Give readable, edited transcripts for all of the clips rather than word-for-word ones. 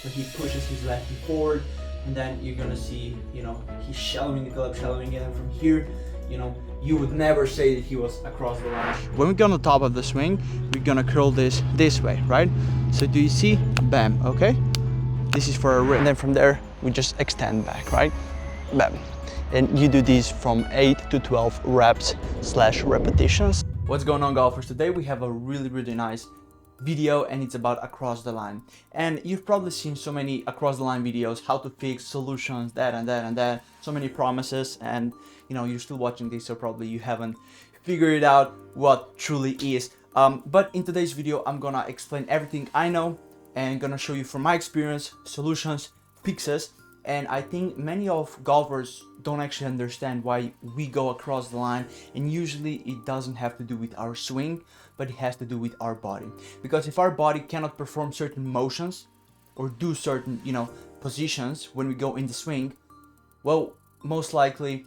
where he pushes his lefty forward, and then you're gonna see, you know, he's shallowing the club, shallowing it, and from here, you know, you would never say that he was across the line. When we go on the top of the swing, we're gonna curl this way, right? So do you see? Bam, okay? This is for a rip. And then from there, we just extend back, right? Bam. And you do these from 8 to 12 reps / repetitions. What's going on, golfers? Today we have a really nice video, and it's about across the line. And you've probably seen so many across the line videos, how to fix, solutions, that and that and that, so many promises, and you know, you're still watching this, so probably you haven't figured out what truly is. But in today's video, I'm gonna explain everything I know and gonna show you from my experience, solutions, fixes. And I think many of golfers don't actually understand why we go across the line, and usually it doesn't have to do with our swing, but it has to do with our body. Because if our body cannot perform certain motions or do certain, you know, positions when we go in the swing, well, most likely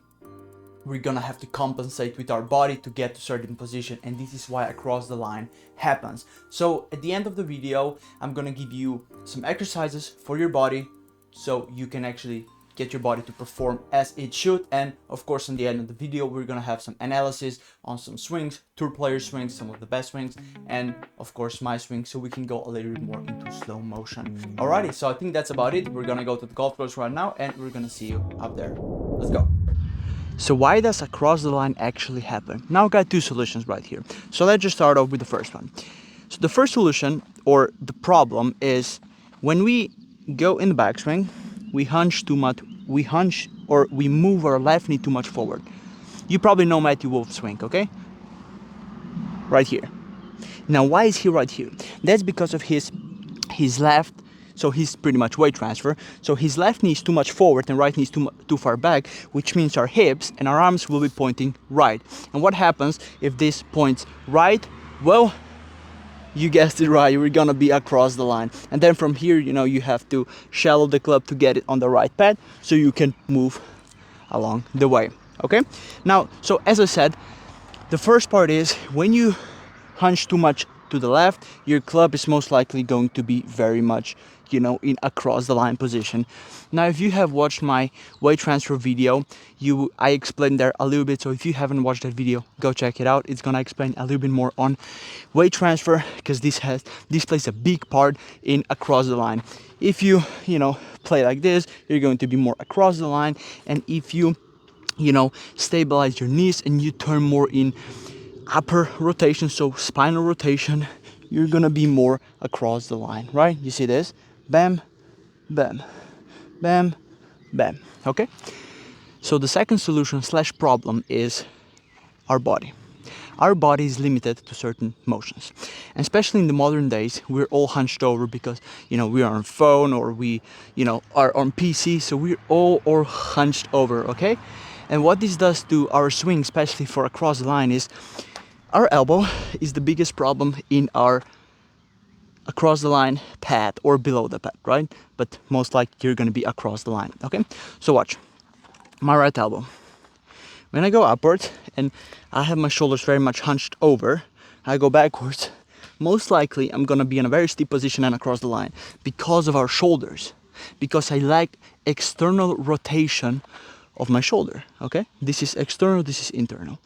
we're gonna have to compensate with our body to get to certain position, and this is why across the line happens. So at the end of the video, I'm gonna give you some exercises for your body so you can actually get your body to perform as it should. And of course, in the end of the video, we're gonna have some analysis on some swings, tour player swings, some of the best swings, and of course my swing, so we can go a little bit more into slow motion. Alrighty, so I think that's about it. We're gonna go to the golf course right now, and we're gonna see you up there. Let's go. So why does across the line actually happen? Now I've got two solutions right here. So let's just start off with the first one. So the first solution, or the problem, is when we go in the backswing, we hunch too much, or we move our left knee too much forward. You probably know Matthew Wolf's swing, okay? Right here. Now why is he right here? That's because of his left, so he's pretty much weight transfer. So his left knee is too much forward and right knee is too far back, which means our hips and our arms will be pointing right. And what happens if this points right? Well, you guessed it right, we're gonna be across the line. And then from here, you know, you have to shallow the club to get it on the right pad so you can move along the way, okay? Now, so as I said, the first part is when you hunch too much to the left, your club is most likely going to be very much, you know, in across the line position. Now, if you have watched my weight transfer video, I explained there a little bit. So if you haven't watched that video, go check it out. It's gonna explain a little bit more on weight transfer, because this plays a big part in across the line. If you know, play like this, you're going to be more across the line. And if you know, stabilize your knees and you turn more in upper rotation, so spinal rotation, you're gonna be more across the line, right? You see this? Bam, bam, bam, bam, okay? So the second solution / problem is our body. Our body is limited to certain motions. And especially in the modern days, we're all hunched over because, you know, we are on phone, or we, you know, are on PC, so we're all hunched over, okay? And what this does to our swing, especially for across the line, is our elbow is the biggest problem in our across the line pad or below the pad, right? But most likely you're gonna be across the line, okay? So watch, my right elbow. When I go upwards and I have my shoulders very much hunched over, I go backwards, most likely I'm gonna be in a very steep position and across the line because of our shoulders, because I lack external rotation of my shoulder, okay? This is external, this is internal.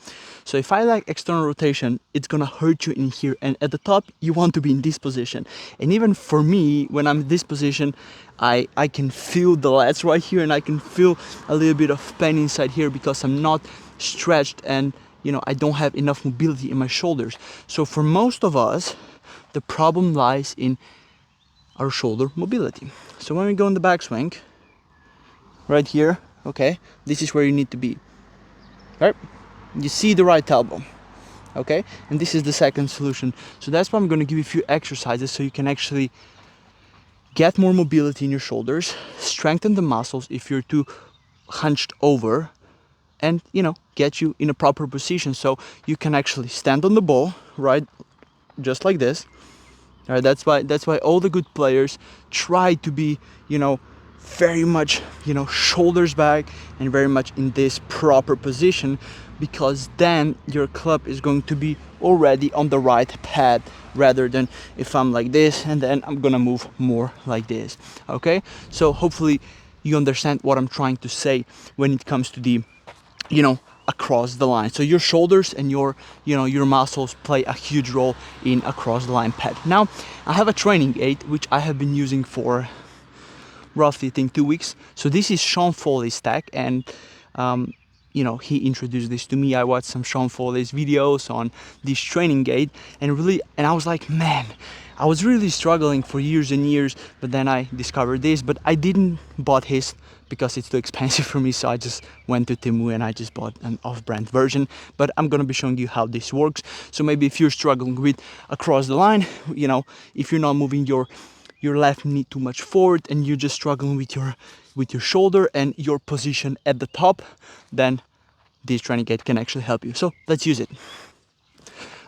So if I lack external rotation, it's gonna hurt you in here, and at the top you want to be in this position. And even for me, when I'm in this position, I can feel the lats right here, and I can feel a little bit of pain inside here because I'm not stretched, and you know, I don't have enough mobility in my shoulders. So for most of us, the problem lies in our shoulder mobility. So when we go in the backswing, right here, okay, this is where you need to be, right? You see the right elbow, okay? And this is the second solution. So that's why I'm going to give you a few exercises so you can actually get more mobility in your shoulders, strengthen the muscles if you're too hunched over, and, you know, get you in a proper position so you can actually stand on the ball, right? Just like this. All right, that's why all the good players try to be, you know, very much, you know, shoulders back and very much in this proper position, because then your club is going to be already on the right pad, rather than if I'm like this and then I'm gonna move more like this. Okay, so hopefully you understand what I'm trying to say when it comes to the, you know, across the line. So your shoulders and your, you know, your muscles play a huge role in across the line pad. Now I have a training aid which I have been using for roughly I think 2 weeks. So this is Sean Foley's stack, and you know, he introduced this to me. I watched some Sean Foley's videos on this training aid, and I was like, man, I was really struggling for years and years, but then I discovered this. But I didn't bought his because it's too expensive for me, so I just went to Temu and I just bought an off-brand version. But I'm gonna be showing you how this works. So maybe if you're struggling with across the line, you know, if you're not moving your left knee too much forward and you're just struggling with your shoulder and your position at the top, then this training aid can actually help you. So let's use it.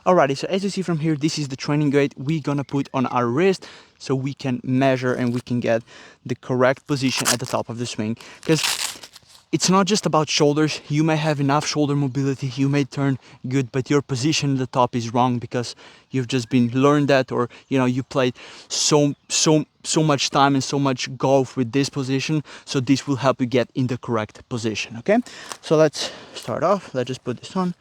Alrighty, so as you see from here, this is the training aid we're gonna put on our wrist so we can measure and we can get the correct position at the top of the swing. Because it's not just about shoulders. You may have enough shoulder mobility, you may turn good, but your position at the top is wrong because you've just been learned that, or you know, you played so much time and so much golf with this position. So this will help you get in the correct position. Okay, so let's start off. Let's just put this on.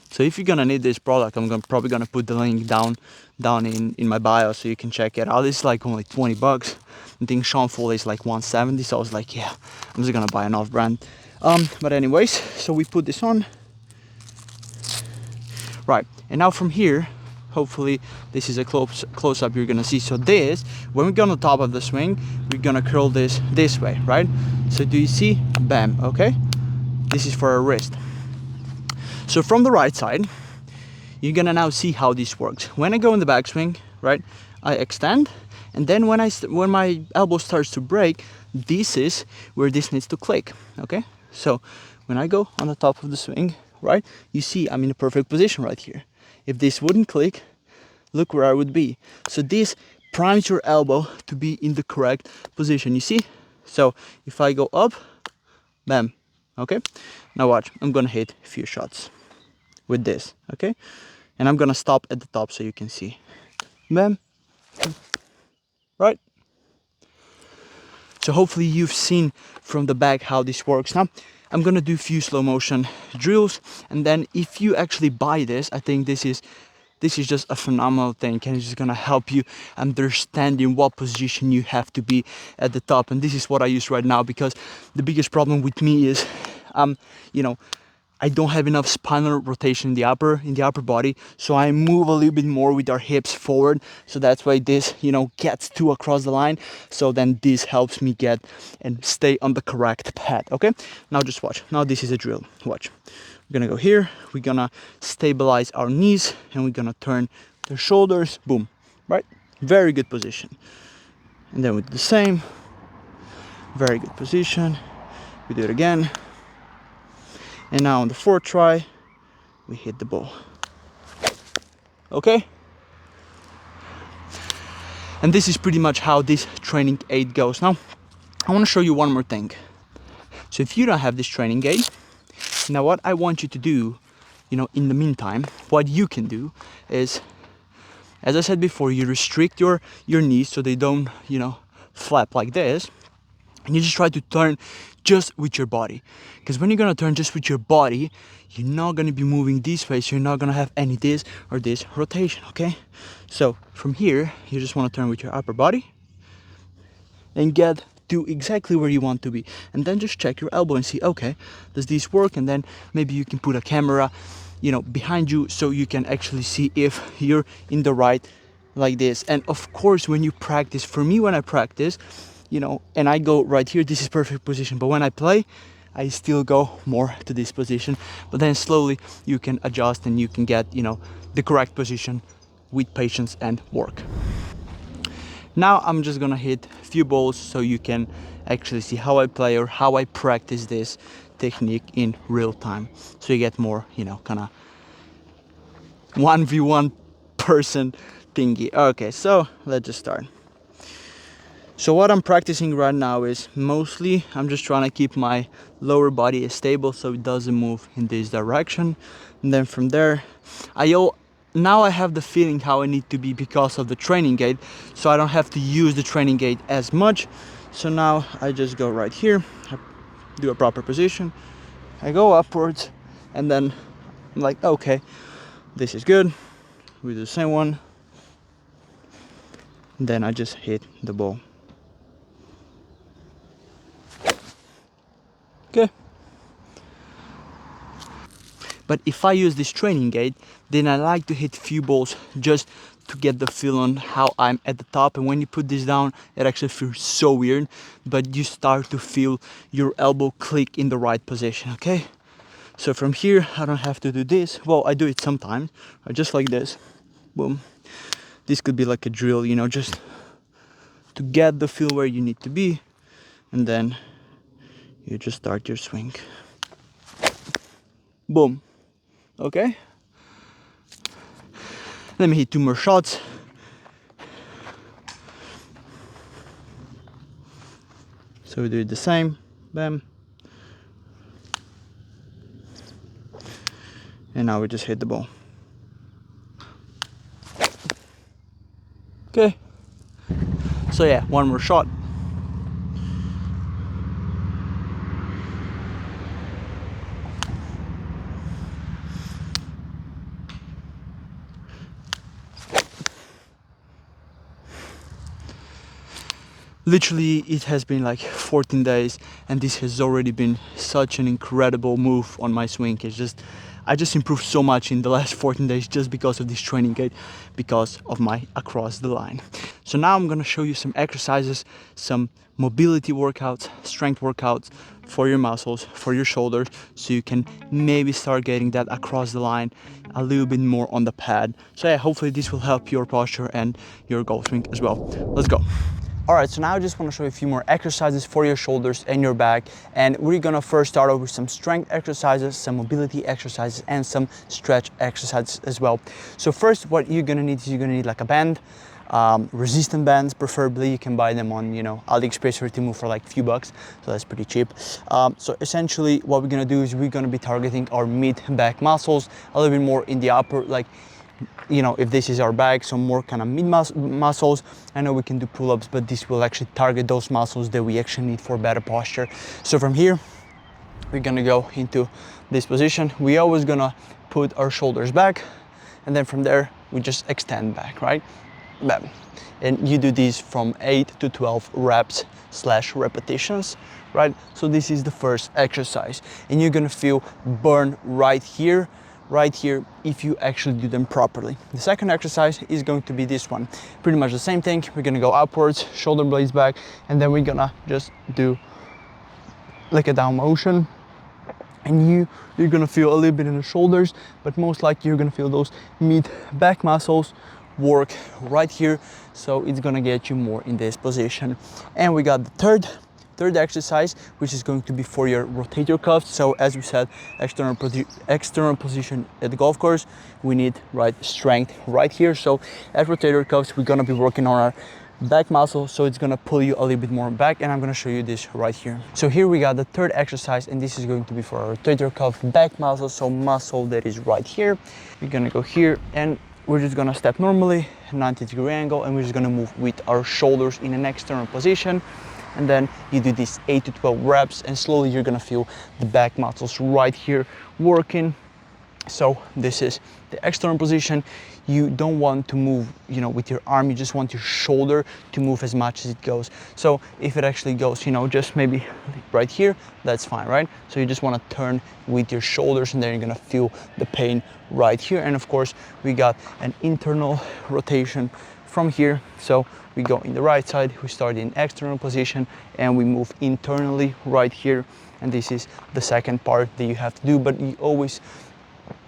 So if you're gonna need this product, I'm probably gonna put the link down in my bio so you can check it out. It's like only 20 bucks. I think Sean Foley is like 170, so I was like, yeah, I'm just gonna buy an off-brand. But anyways, so we put this on. Right, and now from here, hopefully this is a close up you're gonna see. So this, when we go on the top of the swing, we're gonna curl this way, right? So do you see? Bam, okay? This is for our wrist. So from the right side, you're gonna now see how this works. When I go in the backswing, right, I extend, and then when my elbow starts to break, this is where this needs to click. Okay, so when I go on the top of the swing, right, you see I'm in a perfect position right here. If this wouldn't click, look where I would be. So this primes your elbow to be in the correct position. You see? So if I go up, bam. Okay, now watch, I'm gonna hit a few shots with this, okay? And I'm gonna stop at the top so you can see. Bam. Right? So hopefully you've seen from the back how this works. Now, I'm gonna do a few slow motion drills, and then if you actually buy this, I think this is just a phenomenal thing, and it's just gonna help you understand in what position you have to be at the top. And this is what I use right now, because the biggest problem with me is, you know, I don't have enough spinal rotation in the upper body, so I move a little bit more with our hips forward. So that's why this, you know, gets to across the line. So then this helps me get and stay on the correct pad. Okay, now just watch. Now this is a drill. Watch. We're gonna go here. We're gonna stabilize our knees, and we're gonna turn the shoulders. Boom. Right. Very good position. And then we do the same. Very good position. We do it again. And now on the fourth try, we hit the ball. Okay? And this is pretty much how this training aid goes. Now, I want to show you one more thing. So if you don't have this training aid, now what I want you to do, you know, in the meantime, what you can do is, as I said before, you restrict your knees so they don't, you know, flap like this. And you just try to turn just with your body. Because when you're gonna turn just with your body, you're not gonna be moving this way, so you're not gonna have any this or this rotation, okay? So from here, you just wanna turn with your upper body and get to exactly where you want to be. And then just check your elbow and see, okay, does this work? And then maybe you can put a camera, you know, behind you so you can actually see if you're in the right, like this. And of course, when you practice, for me, when I practice, you know, and I go right here, this is perfect position. But when I play, I still go more to this position. But then slowly you can adjust and you can get, you know, the correct position with patience and work. Now I'm just gonna hit a few balls so you can actually see how I play or how I practice this technique in real time. So you get more, you know, kind of 1v1 person thingy. Okay, so let's just start. So what I'm practicing right now is mostly I'm just trying to keep my lower body stable so it doesn't move in this direction. And then from there, now I have the feeling how I need to be because of the training gate, so I don't have to use the training gate as much. So now I just go right here, I do a proper position, I go upwards, and then I'm like, okay, this is good. We do the same one. And then I just hit the ball. Okay. But if I use this training gate, then I like to hit few balls just to get the feel on how I'm at the top. And when you put this down, it actually feels so weird, but you start to feel your elbow click in the right position, okay? So from here, I don't have to do this. Well, I do it sometimes, just like this, boom. This could be like a drill, you know, just to get the feel where you need to be. And then you just start your swing. Boom. Okay, let me hit 2 more shots. So we do it the same, bam. And now we just hit the ball. Okay, so yeah, 1 more shot. Literally, it has been like 14 days and this has already been such an incredible move on my swing. It's just, I just improved so much in the last 14 days just because of this training gate, because of my across the line. So now I'm gonna show you some exercises, some mobility workouts, strength workouts for your muscles, for your shoulders, so you can maybe start getting that across the line a little bit more on the pad. So yeah, hopefully this will help your posture and your golf swing as well. Let's go. All right, so now I just want to show you a few more exercises for your shoulders and your back. And we're gonna first start off with some strength exercises, some mobility exercises, and some stretch exercises as well. So first, what you're gonna need is you're gonna need like a band, resistant bands, preferably. You can buy them on, you know, AliExpress or Temu for like a few bucks, so that's pretty cheap. So essentially what we're gonna do is we're gonna be targeting our mid-back muscles, a little bit more in the upper, like, you know, if this is our back, so more kind of mid muscles. I know we can do pull-ups, but this will actually target those muscles that we actually need for better posture. So from here, we're gonna go into this position. We always gonna put our shoulders back, and then from there, we just extend back, right? Bam. And you do these from 8 to 12 reps / repetitions, right? So this is the first exercise, and you're gonna feel burn right here if you actually do them properly. The second exercise is going to be this one. Pretty much the same thing. We're gonna go upwards, shoulder blades back, and then we're gonna just do like a down motion. And you're gonna feel a little bit in the shoulders, but most likely you're gonna feel those mid-back muscles work right here. So it's gonna get you more in this position. And we got the third exercise, which is going to be for your rotator cuffs. So as we said, external position at the golf course, we need right strength right here. So at rotator cuffs, we're gonna be working on our back muscle, so it's gonna pull you a little bit more back, and I'm gonna show you this right here. So here we got the third exercise, and this is going to be for our rotator cuff back muscle, so muscle that is right here. We're gonna go here, and we're just gonna step normally, 90-degree angle, and we're just gonna move with our shoulders in an external position. And then you do these 8 to 12 reps, and slowly you're gonna feel the back muscles right here working. So this is the external position. You don't want to move, you know, with your arm. You just want your shoulder to move as much as it goes. So if it actually goes, you know, just maybe right here, that's fine, right? So you just want to turn with your shoulders, and then you're gonna feel the pain right here. And of course, we got an internal rotation from here. So we go in the right side, we start in external position, and we move internally right here. And this is the second part that you have to do, but you always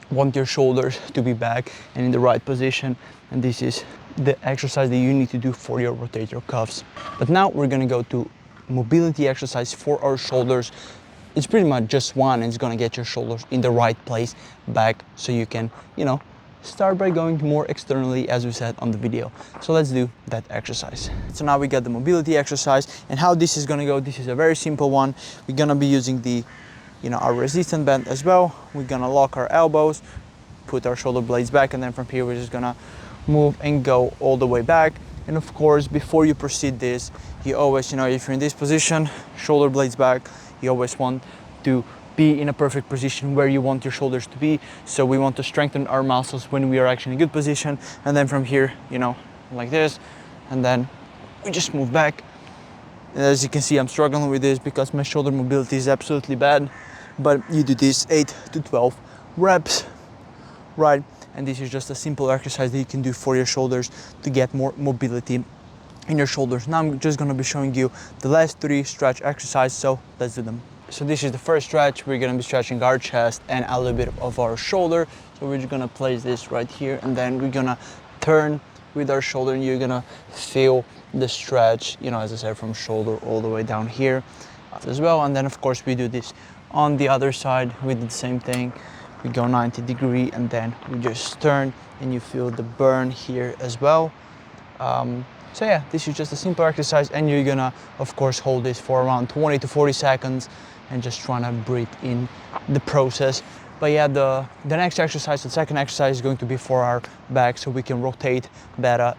want your shoulders to be back and in the right position. And this is the exercise that you need to do for your rotator cuffs. But now we're gonna go to mobility exercise for our shoulders. It's pretty much just one, and it's gonna get your shoulders in the right place back, so you can, you know, start by going more externally, as we said on the video. So let's do that exercise. So now we got the mobility exercise, and how this is gonna go, this is a very simple one. We're gonna be using the, our resistance band as well. We're gonna lock our elbows, put our shoulder blades back, and then from here we're just gonna move and go all the way back. And of course, before you proceed this, you always, if you're in this position, shoulder blades back, you always want to be in a perfect position where you want your shoulders to be. So we want to strengthen our muscles when we are actually in a good position. And then from here, like this, and then we just move back. And as you can see, I'm struggling with this because my shoulder mobility is absolutely bad. But you do this 8 to 12 reps, right? And this is just a simple exercise that you can do for your shoulders to get more mobility in your shoulders. Now I'm just gonna be showing you the last 3 stretch exercises, so let's do them. So this is the first stretch. We're gonna be stretching our chest and a little bit of our shoulder. So we're just gonna place this right here, and then we're gonna turn with our shoulder, and you're gonna feel the stretch, as I said, from shoulder all the way down here as well. And then of course we do this on the other side. We do the same thing. We go 90 degree, and then we just turn, and you feel the burn here as well. So yeah, this is just a simple exercise, and you're gonna, of course, hold this for around 20 to 40 seconds and just trying to breathe in the process. But yeah, the next exercise, the second exercise, is going to be for our back, so we can rotate better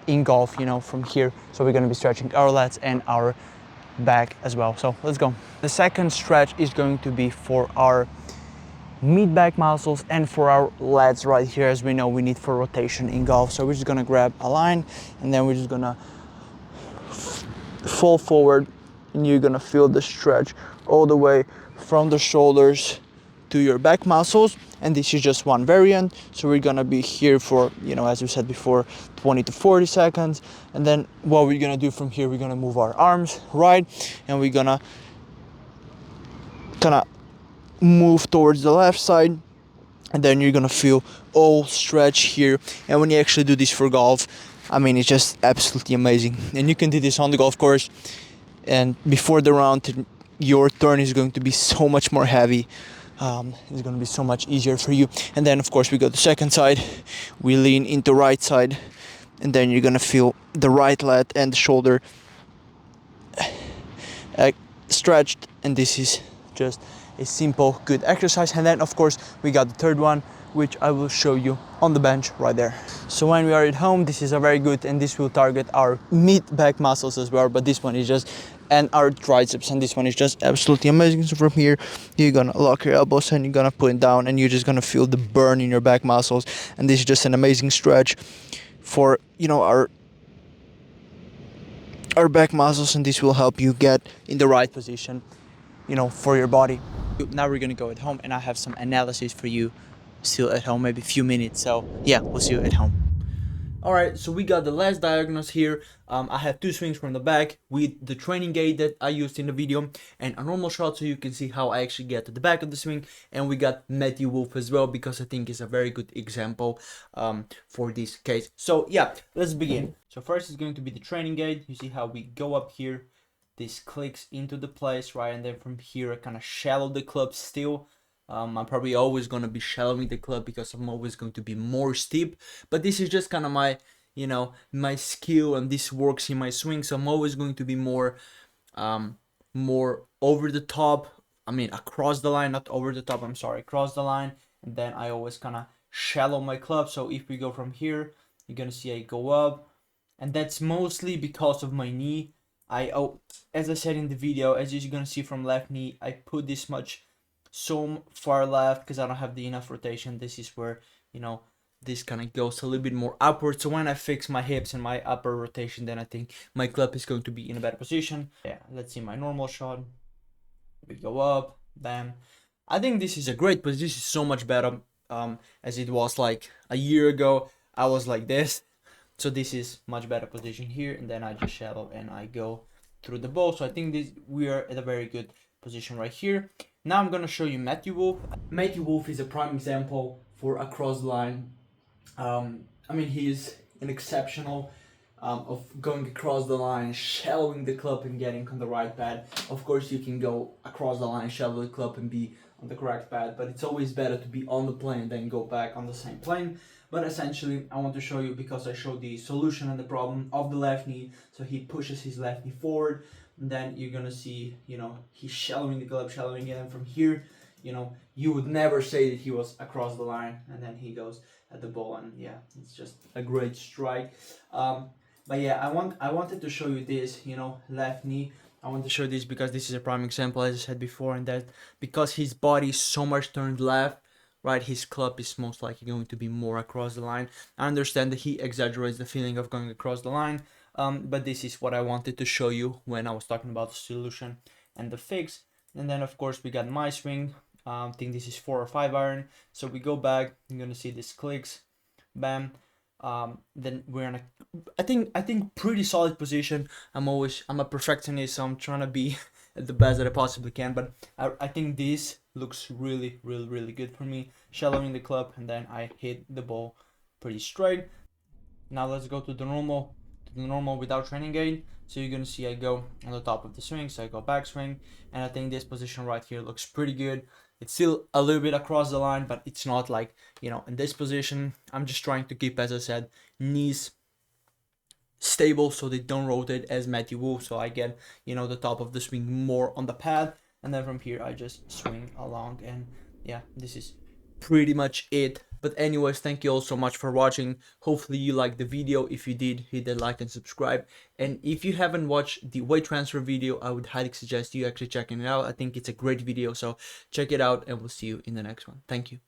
in golf, from here. So we're gonna be stretching our lats and our back as well. So let's go. The second stretch is going to be for our mid-back muscles and for our lats right here, as we know we need for rotation in golf. So we're just gonna grab a line, and then we're just gonna fall forward, and you're gonna feel the stretch all the way from the shoulders to your back muscles. And this is just one variant, so we're gonna be here for, as we said before, 20 to 40 seconds. And then what we're gonna do from here, we're gonna move our arms, right, and we're gonna kind of move towards the left side, and then you're gonna feel all stretch here. And when you actually do this for golf, it's just absolutely amazing. And you can do this on the golf course, and before the round, your turn is going to be so much more heavy. It's going to be so much easier for you. And then of course we go to second side, we lean into right side, and then you're gonna feel the right lat and the shoulder stretched. And this is just a simple, good exercise. And then of course we got the third one, which I will show you on the bench right there. So when we are at home, this is a very good, and this will target our mid-back muscles as well, but this one is just, and our triceps, and this one is just absolutely amazing. So from here, you're gonna lock your elbows, and you're gonna put it down, and you're just gonna feel the burn in your back muscles. And this is just an amazing stretch for, our back muscles, and this will help you get in the right position, for your body. Now we're gonna go at home, and I have some analysis for you still at home, maybe a few minutes. So yeah, we'll see you at home. Alright, so we got the last diagonals here. I have 2 swings from the back with the training gate that I used in the video, and a normal shot, so you can see how I actually get to the back of the swing. And we got Matthew Wolf as well, because I think it's a very good example for this case. So yeah, let's begin. So first is going to be the training gate. You see how we go up here, this clicks into the place, right? And then from here I kind of shallow the club still. I'm probably always going to be shallowing the club because I'm always going to be more steep, but this is just kind of my, my skill, and this works in my swing. So I'm always going to be more over the top. Across the line, not over the top, I'm sorry, across the line. And then I always kind of shallow my club. So if we go from here, you're going to see I go up, and that's mostly because of my knee. As I said in the video, as you're going to see from left knee, I put this much so far left because I don't have the enough rotation. This is where, this kind of goes a little bit more upward. So when I fix my hips and my upper rotation, then I think my club is going to be in a better position. Yeah, let's see my normal shot. We go up, bam. I think this is a great position. This is so much better as it was like a year ago. I was like this. So this is much better position here, and then I just shallow and I go through the ball. So I think we are at a very good position right here. Now I'm gonna show you Matthew Wolf. Matthew Wolf is a prime example for across the line. He is an exceptional of going across the line, shallowing the club and getting on the right pad. Of course, you can go across the line, shallow the club and be on the correct pad, but it's always better to be on the plane than go back on the same plane. But essentially, I want to show you, because I showed the solution and the problem of the left knee. So he pushes his left knee forward, and then you're gonna see, he's shallowing the club, shallowing it, and from here, you would never say that he was across the line, and then he goes at the ball, and yeah, it's just a great strike. But yeah, I wanted to show you this, left knee. I want to show this because this is a prime example, as I said before, and that because his body is so much turned left, right, his club is most likely going to be more across the line. I understand that he exaggerates the feeling of going across the line, but this is what I wanted to show you when I was talking about the solution and the fix. And then of course we got my swing. I think this is 4 or 5 iron. So we go back, you're gonna see this clicks, bam. Then we're in a, I think pretty solid position. I'm a perfectionist, so I'm trying to be the best that I possibly can. But I think this looks really good for me. Shallowing the club, and then I hit the ball pretty straight. Now let's go to the normal without training gain. So you're gonna see I go on the top of the swing, so I go back swing, and I think this position right here looks pretty good. It's still a little bit across the line, but it's not like, in this position. I'm just trying to keep, as I said, knees stable so they don't rotate as Matthew Wu, so I get, the top of the swing more on the pad, and then from here I just swing along, and yeah, this is pretty much it. But anyways, thank you all so much for watching. Hopefully you liked the video. If you did, hit that like and subscribe. And if you haven't watched the weight transfer video, I would highly suggest you actually checking it out. I think it's a great video, so check it out, and we'll see you in the next one. Thank you.